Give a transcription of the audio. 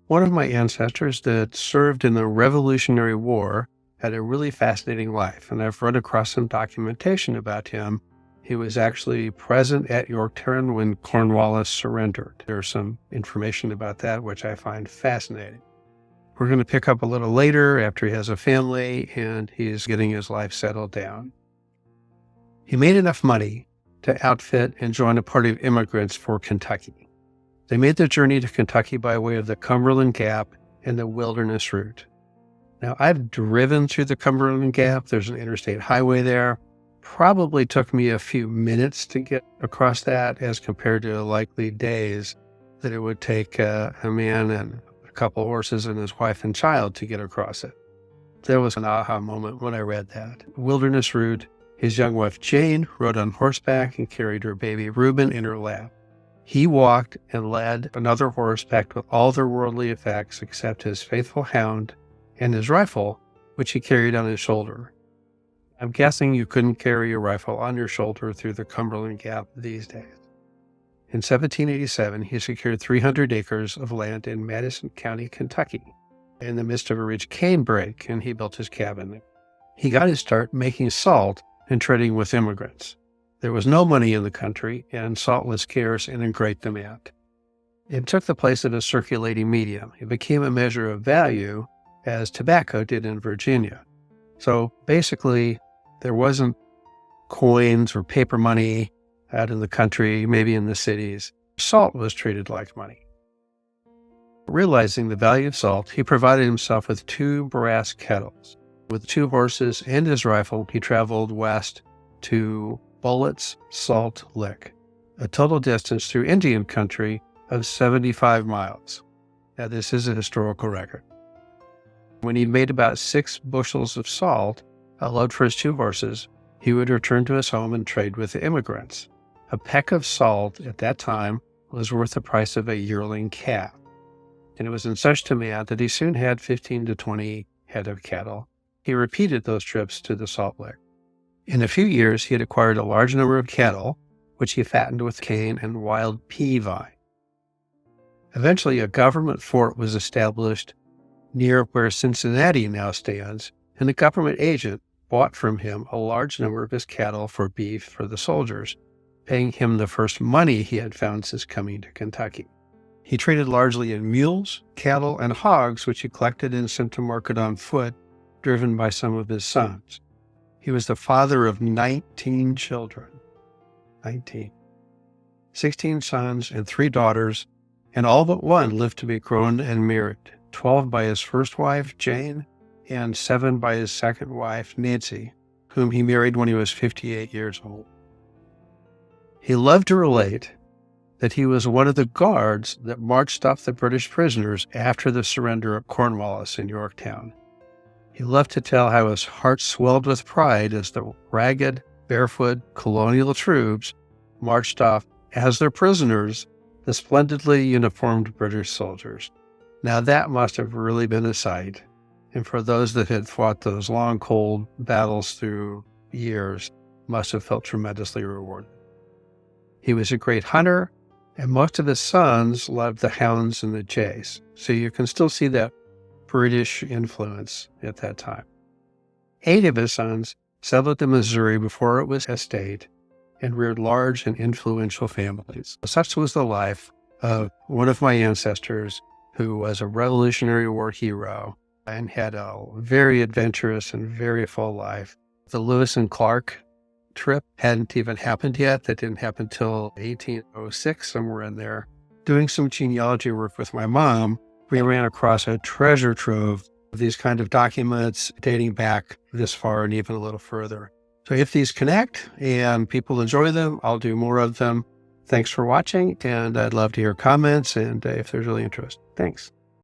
One of my ancestors that served in the Revolutionary War had a really fascinating life, and I've run across some documentation about him. He was actually present at Yorktown when Cornwallis surrendered. There's some information about that, which I find fascinating. We're going to pick up a little later after he has a family and he's getting his life settled down. He made enough money to outfit and join a party of immigrants for Kentucky. They made the journey to Kentucky by way of the Cumberland Gap and the Wilderness Route. Now, I've driven through the Cumberland Gap. There's an interstate highway there. Probably took me a few minutes to get across that as compared to likely days that it would take a man and a couple horses and his wife and child to get across it. There was an aha moment when I read that. Wilderness Route, his young wife Jane rode on horseback and carried her baby Reuben in her lap. He walked and led another horse packed with all their worldly effects except his faithful hound and his rifle, which he carried on his shoulder. I'm guessing you couldn't carry a rifle on your shoulder through the Cumberland Gap these days. In 1787, he secured 300 acres of land in Madison County, Kentucky, in the midst of a rich cane brake, and he built his cabin there. He got his start making salt and trading with immigrants. There was no money in the country, and salt was scarce and in great demand. It took the place of a circulating medium. It became a measure of value, as tobacco did in Virginia. So basically, there wasn't coins or paper money out in the country, maybe in the cities. Salt was treated like money. Realizing the value of salt, he provided himself with 2 brass kettles. With 2 horses and his rifle, he traveled west to Bullitt's Salt Lick, a total distance through Indian country of 75 miles. Now, this is a historical record. When he'd made about 6 bushels of salt, a load for his 2 horses, he would return to his home and trade with the immigrants. A peck of salt at that time was worth the price of a yearling calf, and it was in such demand that he soon had 15 to 20 head of cattle. He repeated those trips to the Salt Lick. In a few years, he had acquired a large number of cattle, which he fattened with cane and wild pea vine. Eventually, a government fort was established near where Cincinnati now stands, and the government agent bought from him a large number of his cattle for beef for the soldiers, paying him the first money he had found since coming to Kentucky. He traded largely in mules, cattle, and hogs, which he collected and sent to market on foot, driven by some of his sons. He was the father of 19 children. 19. 16 sons and 3 daughters, and all but one lived to be grown and married. 12 by his first wife, Jane, and 7 by his second wife, Nancy, whom he married when he was 58 years old. He loved to relate that he was one of the guards that marched off the British prisoners after the surrender at Cornwallis in Yorktown. He loved to tell how his heart swelled with pride as the ragged, barefoot colonial troops marched off as their prisoners, the splendidly uniformed British soldiers. Now that must have really been a sight, and for those that had fought those long, cold battles through years, must have felt tremendously rewarded. He was a great hunter, and most of his sons loved the hounds and the chase, so you can still see that British influence at that time. 8 of his sons settled in Missouri before it was a state and reared large and influential families. Such was the life of one of my ancestors who was a Revolutionary War hero and had a very adventurous and very full life. The Lewis and Clark trip hadn't even happened yet. That didn't happen till 1806, somewhere in there. Doing some genealogy work with my mom, we ran across a treasure trove of these kind of documents dating back this far and even a little further. So if these connect and people enjoy them, I'll do more of them. Thanks for watching, and I'd love to hear comments and if there's really interest. Thanks.